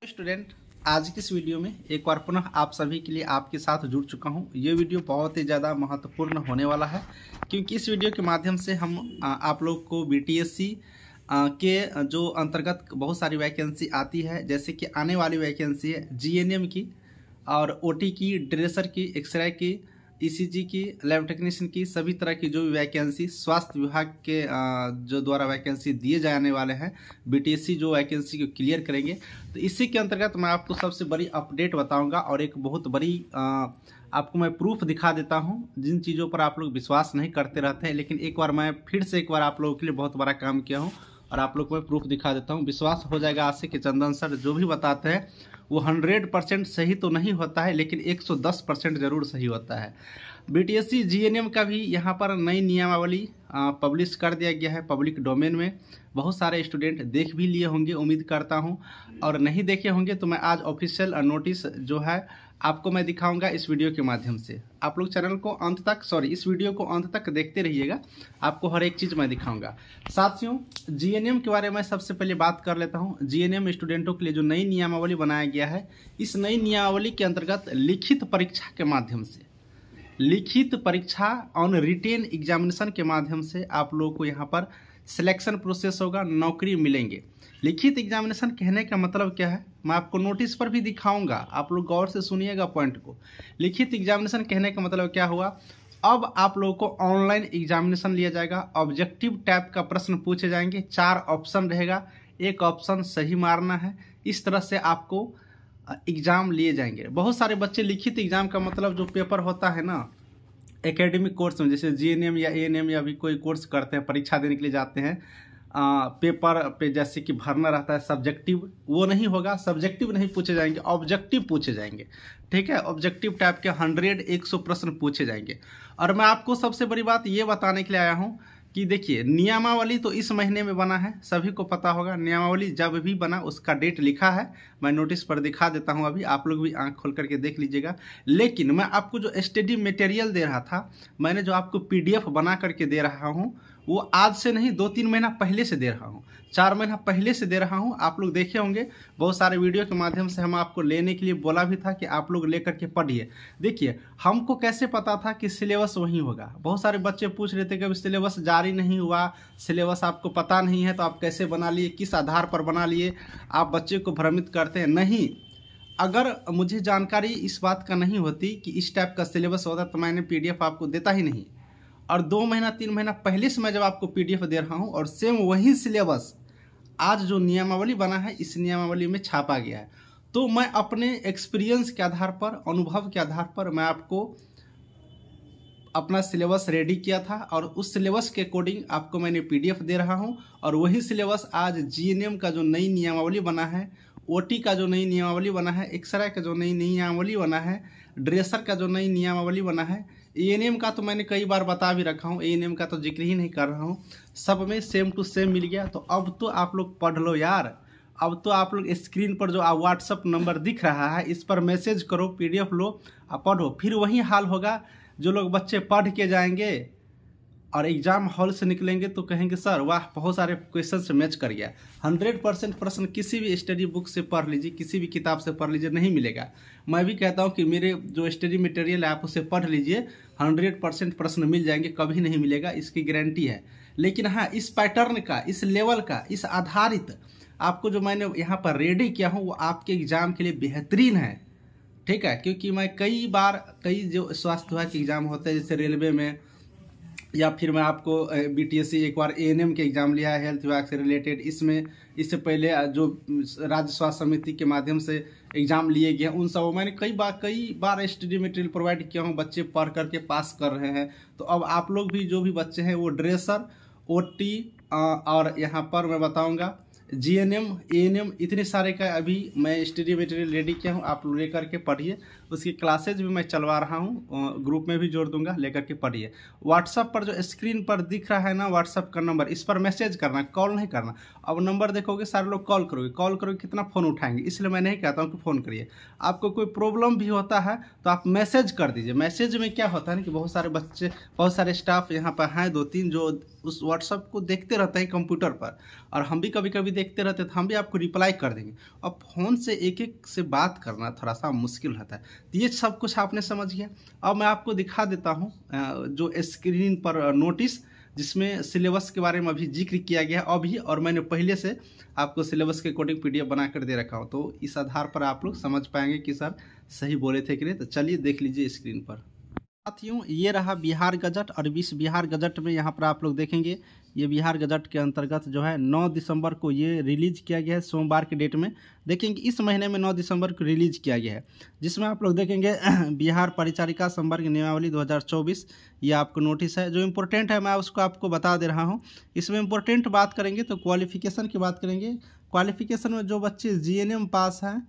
Student, आज की इस वीडियो में एक बार पुनः आप सभी के लिए आपके साथ जुड़ चुका हूं। ये वीडियो बहुत ही ज़्यादा महत्वपूर्ण होने वाला है क्योंकि इस वीडियो के माध्यम से हम आप लोग को बीटीएससी के जो अंतर्गत बहुत सारी वैकेंसी आती है, जैसे कि आने वाली वैकेंसी है जीएनएम की और ओटी की, ड्रेसर की, एक्सरे की, ईसीजी की, लैब टेक्नीशियन की, सभी तरह की जो भी वैकेंसी स्वास्थ्य विभाग के जो द्वारा वैकेंसी दिए जाने वाले हैं, बीटीएससी जो वैकेंसी को क्लियर करेंगे, तो इसी के अंतर्गत मैं आपको सबसे बड़ी अपडेट बताऊंगा और एक बहुत बड़ी आपको मैं प्रूफ दिखा देता हूं, जिन चीज़ों पर आप लोग विश्वास नहीं करते रहते हैं, लेकिन एक बार मैं फिर से एक बार आप लोगों के लिए बहुत बड़ा काम किया हूँ और आप लोग को मैं प्रूफ दिखा देता हूँ। विश्वास हो जाएगा आज से कि चंदन सर जो भी बताते हैं वो 100% सही तो नहीं होता है, लेकिन 110% जरूर सही होता है। बीटीएससी जीएनएम का भी यहाँ पर नई नियमावली पब्लिश कर दिया गया है पब्लिक डोमेन में। बहुत सारे स्टूडेंट देख भी लिए होंगे उम्मीद करता हूँ, और नहीं देखे होंगे तो मैं आज ऑफिशियल नोटिस जो है आपको मैं दिखाऊंगा इस वीडियो के माध्यम से। आप लोग चैनल को अंत तक इस वीडियो को अंत तक देखते रहिएगा, आपको हर एक चीज़ मैं दिखाऊंगा। साथियों, जीएनएम के बारे में सबसे पहले बात कर लेता हूं। जीएनएम स्टूडेंटों के लिए जो नई नियमावली बनाया गया है, इस नई नियमावली के अंतर्गत लिखित परीक्षा के माध्यम से, लिखित परीक्षा ऑन रिटेन एग्जामिनेशन के माध्यम से आप लोगों को यहाँ पर सिलेक्शन प्रोसेस होगा, नौकरी मिलेंगे। लिखित एग्जामिनेशन कहने का मतलब क्या है, मैं आपको नोटिस पर भी दिखाऊंगा, आप लोग गौर से सुनिएगा पॉइंट को। लिखित एग्जामिनेशन कहने का मतलब क्या हुआ, अब आप लोगों को ऑनलाइन एग्जामिनेशन लिया जाएगा। ऑब्जेक्टिव टाइप का प्रश्न पूछे जाएंगे, 4 ऑप्शन रहेगा, एक ऑप्शन सही मारना है। इस तरह से आपको एग्जाम लिए जाएंगे। बहुत सारे बच्चे लिखित एग्जाम का मतलब जो पेपर होता है ना एकेडमिक कोर्स में, जैसे जीएनएम या एएनएम या भी कोई कोर्स करते हैं, परीक्षा देने के लिए जाते हैं, पेपर पे जैसे कि भरना रहता है सब्जेक्टिव, वो नहीं होगा। सब्जेक्टिव नहीं पूछे जाएंगे, ऑब्जेक्टिव पूछे जाएंगे। ठीक है, ऑब्जेक्टिव टाइप के 100-100 प्रश्न पूछे जाएंगे। और मैं आपको सबसे बड़ी बात ये बताने के लिए आया हूँ कि देखिए, नियमावली तो इस महीने में बना है, सभी को पता होगा। नियमावली जब भी बना उसका डेट लिखा है, मैं नोटिस पर दिखा देता हूं, अभी आप लोग भी आंख खोल करके देख लीजिएगा। लेकिन मैं आपको जो स्टडी मटेरियल दे रहा था, मैंने जो आपको पीडीएफ बना करके दे रहा हूं, वो आज से नहीं 2-3 महीना पहले से दे रहा हूँ, 4 महीना पहले से दे रहा हूँ। आप लोग देखे होंगे, बहुत सारे वीडियो के माध्यम से हम आपको लेने के लिए बोला भी था कि आप लोग लेकर के पढ़िए। देखिए, हमको कैसे पता था कि सिलेबस वही होगा। बहुत सारे बच्चे पूछ रहे थे कि अभी सिलेबस जारी नहीं हुआ, सिलेबस आपको पता नहीं है तो आप कैसे बना लिए, किस आधार पर बना लिए, आप बच्चे को भ्रमित करते हैं। नहीं, अगर मुझे जानकारी इस बात का नहीं होती कि इस टाइप का सिलेबस होता तो मैंने पीडीएफ आपको देता ही नहीं। और 2 महीना 3 महीना पहले से मैं जब आपको पीडीएफ दे रहा हूं, और सेम वही सिलेबस आज जो नियमावली बना है इस नियमावली में छापा गया है। तो मैं अपने एक्सपीरियंस के आधार पर, अनुभव के आधार पर मैं आपको अपना सिलेबस रेडी किया था और उस सिलेबस के अकॉर्डिंग आपको मैंने पीडीएफ दे रहा हूं। और वही सिलेबस आज जीएनएम का जो नई नियमावली बना है, ओटी का जो नई नियमावली बना है, एक्सरे का जो नई नियमावली बना है, ड्रेसर का जो नई नियमावली बना है, एएनएम का तो मैंने कई बार बता भी रखा हूँ, एएनएम का तो जिक्र ही नहीं कर रहा हूँ, सब में सेम टू सेम मिल गया। तो अब तो आप लोग पढ़ लो यार। अब तो आप लोग स्क्रीन पर जो व्हाट्सअप नंबर दिख रहा है, इस पर मैसेज करो, पीडीएफ लो और पढ़ो। फिर वही हाल होगा, जो लोग बच्चे पढ़ के जाएंगे और एग्जाम हॉल से निकलेंगे तो कहेंगे सर वाह, बहुत सारे क्वेश्चन से मैच कर गया। 100% प्रश्न किसी भी स्टडी बुक से पढ़ लीजिए, किसी भी किताब से पढ़ लीजिए, नहीं मिलेगा। मैं भी कहता हूं कि मेरे जो स्टडी मटेरियल है आप उसे पढ़ लीजिए, 100% प्रश्न मिल जाएंगे, कभी नहीं मिलेगा, इसकी गारंटी है। लेकिन हाँ, इस पैटर्न का, इस लेवल का, इस आधारित आपको जो मैंने यहाँ पर रेडी किया हूँ वो आपके एग्जाम के लिए बेहतरीन है। ठीक है, क्योंकि मैं कई जो स्वास्थ्य विभाग के एग्जाम होते हैं, जैसे रेलवे में, या फिर मैं आपको बीटीएससी एक बार एएनएम के एग्जाम लिया है हेल्थ विभाग से रिलेटेड, इसमें इससे पहले जो राज्य स्वास्थ्य समिति के माध्यम से एग्जाम लिए गए उन सब मैंने कई बार स्टडी मटेरियल प्रोवाइड किया हूँ, बच्चे पढ़ करके पास कर रहे हैं। तो अब आप लोग भी जो भी बच्चे हैं वो ड्रेसर, ओटी और यहाँ पर मैं बताऊँगा जीएनएम, एएनएम, इतने सारे का अभी मैं स्टडी मटेरियल रेडी किया हूँ, आप लोग लेकर के पढ़िए। उसकी क्लासेज भी मैं चलवा रहा हूँ, ग्रुप में भी जोड़ दूंगा, लेकर के पढ़िए। व्हाट्सअप पर जो स्क्रीन पर दिख रहा है ना व्हाट्सअप का नंबर, इस पर मैसेज करना, कॉल नहीं करना। अब नंबर देखोगे सारे लोग कॉल करोगे, कितना फ़ोन उठाएंगे, इसलिए मैं नहीं कहता हूँ कि फ़ोन करिए। आपको कोई प्रॉब्लम भी होता है तो आप मैसेज कर दीजिए। मैसेज में क्या होता है ना कि बहुत सारे बच्चे, बहुत सारे स्टाफ यहाँ पर हैं 2-3 जो उस व्हाट्सअप को देखते रहते हैं कंप्यूटर पर, और हम भी कभी कभी देखते रहते तो हम भी आपको रिप्लाई कर देंगे। अब फ़ोन से एक एक से बात करना थोड़ा सा मुश्किल होता है। तो ये सब कुछ आपने समझ गया। अब मैं आपको दिखा देता हूँ जो स्क्रीन पर नोटिस, जिसमें सिलेबस के बारे में अभी जिक्र किया गया अभी, और मैंने पहले से आपको सिलेबस के अकॉर्डिंग PDF बना कर दे रखा हूँ। तो इस आधार पर आप लोग समझ पाएंगे कि सर सही बोले थे कि नहीं। तो चलिए देख लीजिए स्क्रीन पर। साथियों, ये रहा बिहार गजट, और इस बिहार गजट में यहाँ पर आप लोग देखेंगे, ये बिहार गजट के अंतर्गत जो है 9 दिसंबर को ये रिलीज किया गया है, सोमवार के डेट में। देखेंगे इस महीने में 9 दिसंबर को रिलीज किया गया है, जिसमें आप लोग देखेंगे बिहार परिचारिका संवर्ग नियमावली 2024, ये आपको नोटिस है। जो इम्पोर्टेंट है मैं उसको आपको बता दे रहा हूँ। इसमें इम्पोर्टेंट बात करेंगे तो क्वालिफिकेशन की बात करेंगे। क्वालिफिकेशन में जो बच्चे GNM पास हैं,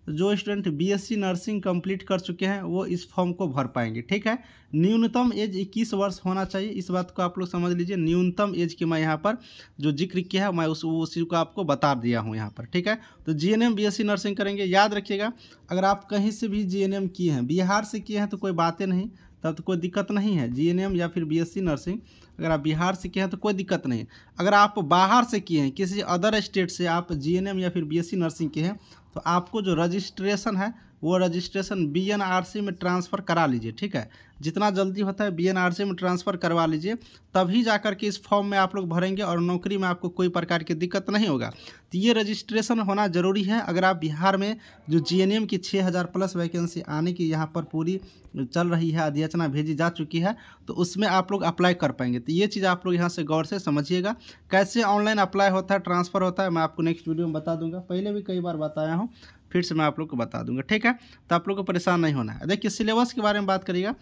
जो स्टूडेंट BSc नर्सिंग कंप्लीट कर चुके हैं, वो इस फॉर्म को भर पाएंगे। ठीक है, न्यूनतम एज 21 वर्ष होना चाहिए, इस बात को आप लोग समझ लीजिए। न्यूनतम एज की मैं यहाँ पर जो जिक्र किया है मैं उसी को आपको बता दिया हूँ यहाँ पर। ठीक है, तो GNM BSc नर्सिंग करेंगे। याद रखिएगा, अगर आप कहीं से भी GNM किए हैं, बिहार से किए हैं तो कोई बातें नहीं, तब तो कोई दिक्कत नहीं है। GNM या फिर BSc नर्सिंग अगर आप बिहार से किए हैं तो कोई दिक्कत नहीं है। अगर आप बाहर से किए हैं, किसी अदर स्टेट से आप GNM या फिर BSc नर्सिंग किए हैं, तो आपको जो रजिस्ट्रेशन है वो रजिस्ट्रेशन BNRC में ट्रांसफ़र करा लीजिए। ठीक है, जितना जल्दी होता है BNRC में ट्रांसफ़र करवा लीजिए, तभी जाकर के इस फॉर्म में आप लोग भरेंगे और नौकरी में आपको कोई प्रकार की दिक्कत नहीं होगा। तो ये रजिस्ट्रेशन होना ज़रूरी है। अगर आप बिहार में जो GNM की 6000 प्लस वैकेंसी आने की यहाँ पर पूरी चल रही है, अधिसूचना भेजी जा चुकी है, तो उसमें आप लोग अप्लाई कर पाएंगे। तो ये चीज़ आप लोग यहाँ से गौर से समझिएगा। कैसे ऑनलाइन अप्लाई होता है, ट्रांसफ़र होता है, मैं आपको नेक्स्ट वीडियो में बता दूंगा। पहले भी कई बार बताया हूँ, फिर से मैं आप लोग को बता दूंगा। ठीक है, तो आप लोग को परेशान नहीं होना है। देखिए सिलेबस के बारे में बात करिएगा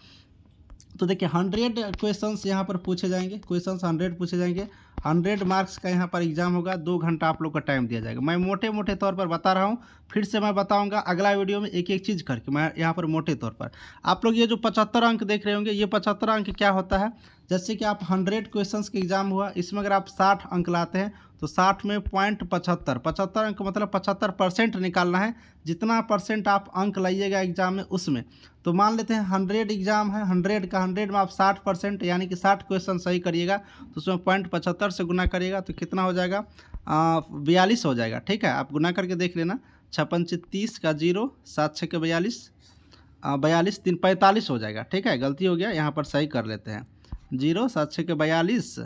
तो देखिए 100 क्वेश्चंस यहाँ पर पूछे जाएंगे। क्वेश्चंस 100 पूछे जाएंगे। 100 मार्क्स का यहाँ पर एग्जाम होगा। 2 घंटा आप लोग का टाइम दिया जाएगा। मैं मोटे मोटे तौर पर बता रहा हूँ, फिर से मैं बताऊंगा अगला वीडियो में एक एक चीज़ करके। मैं यहाँ पर मोटे तौर पर आप लोग ये जो 75 अंक देख रहे होंगे, ये 75 अंक क्या होता है। जैसे कि आप 100 क्वेश्चंस का एग्जाम हुआ, इसमें अगर आप 60 अंक लाते हैं तो 60 में .75, 75 अंक मतलब 75% निकालना है। जितना परसेंट आप अंक लाइएगा एग्जाम में उसमें, तो मान लेते हैं 100 एग्जाम है, 100 का 100 में आप 60% यानी कि 60 क्वेश्चन सही करिएगा, तो उसमें .75 से गुना करिएगा तो कितना हो जाएगा, 42 हो जाएगा। ठीक है, आप गुना करके देख लेना। 56 30 का 0, 7 6 के 42, 42 3 45 हो जाएगा। ठीक है, गलती हो गया, यहाँ पर सही कर लेते हैं। 0 7 6 के 42,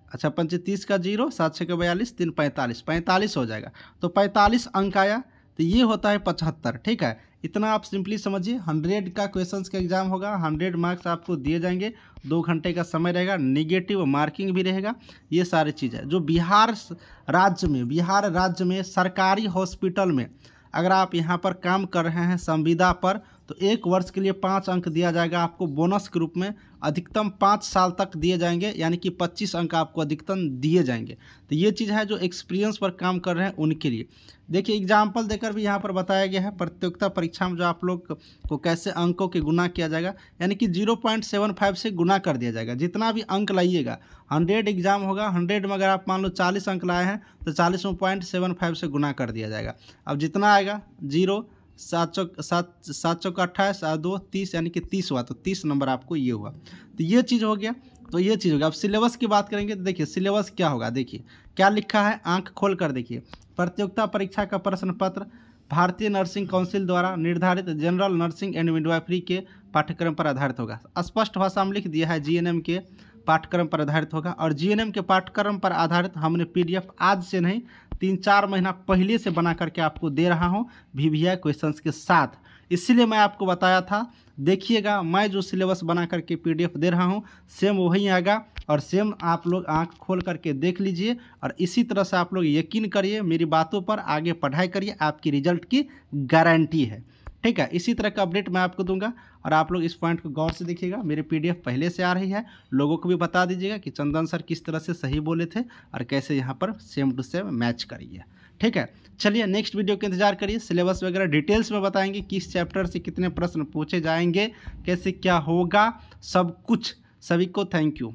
अच्छा 25 30 का 0, 7 6 के 42, 3 45, 45 हो जाएगा। तो 45 अंक आया, तो ये होता है 75। ठीक है, इतना आप सिंपली समझिए। 100 का क्वेश्चंस का एग्जाम होगा, 100 मार्क्स आपको दिए जाएंगे, 2 घंटे का समय रहेगा, निगेटिव मार्किंग भी रहेगा। ये सारी चीज़ें जो बिहार राज्य में सरकारी हॉस्पिटल में अगर आप यहाँ पर काम कर रहे हैं संविदा पर, तो 1 वर्ष के लिए 5 अंक दिया जाएगा आपको बोनस के रूप में। अधिकतम 5 साल तक दिए जाएंगे, यानी कि 25 अंक आपको अधिकतम दिए जाएंगे। तो ये चीज़ है जो एक्सपीरियंस पर काम कर रहे हैं उनके लिए। देखिए एग्जाम्पल देकर भी यहाँ पर बताया गया है प्रतियोगिता परीक्षा में जो आप लोग को कैसे अंकों के गुना किया जाएगा, यानी कि 0.75 से गुना कर दिया जाएगा। जितना भी अंक लाइएगा, 100 एग्जाम होगा, 100 में अगर आप मान लो 40 अंक लाए हैं तो 40 में 0.75 से गुना कर दिया जाएगा। अब जितना आएगा 0 7 चौक 28 2 30, यानी कि 30 हुआ, तो 30 नंबर आपको ये हुआ। तो ये चीज़ हो गया, तो ये चीज़ होगा। अब सिलेबस की बात करेंगे तो देखिए सिलेबस क्या होगा। देखिए क्या लिखा है, आंख खोल कर देखिए। प्रतियोगिता परीक्षा का प्रश्न पत्र भारतीय नर्सिंग काउंसिल द्वारा निर्धारित जनरल नर्सिंग एंड मिडवाइफरी के पाठ्यक्रम पर आधारित होगा। स्पष्ट भाषा में लिख दिया है GNM के पाठ्यक्रम पर आधारित होगा। और GNM के पाठ्यक्रम पर आधारित हमने PDF आज से नहीं 3-4 महीना पहले से बना करके आपको दे रहा हूँ VVI क्वेश्चंस के साथ। इसलिए मैं आपको बताया था, देखिएगा मैं जो सिलेबस बना करके PDF दे रहा हूँ सेम वही आएगा, और सेम आप लोग आंख खोल करके देख लीजिए। और इसी तरह से आप लोग यकीन करिए, मेरी बातों पर आगे पढ़ाई करिए, आपकी रिजल्ट की गारंटी है। ठीक है, इसी तरह का अपडेट मैं आपको दूंगा, और आप लोग इस पॉइंट को गौर से देखिएगा। मेरे PDF पहले से आ रही है, लोगों को भी बता दीजिएगा कि चंदन सर किस तरह से सही बोले थे और कैसे यहाँ पर सेम टू सेम मैच करिए। ठीक है, चलिए नेक्स्ट वीडियो का इंतजार करिए। सिलेबस वगैरह डिटेल्स में बताएंगे, किस चैप्टर से कितने प्रश्न पूछे जाएंगे, कैसे क्या होगा, सब कुछ। सभी को थैंक यू।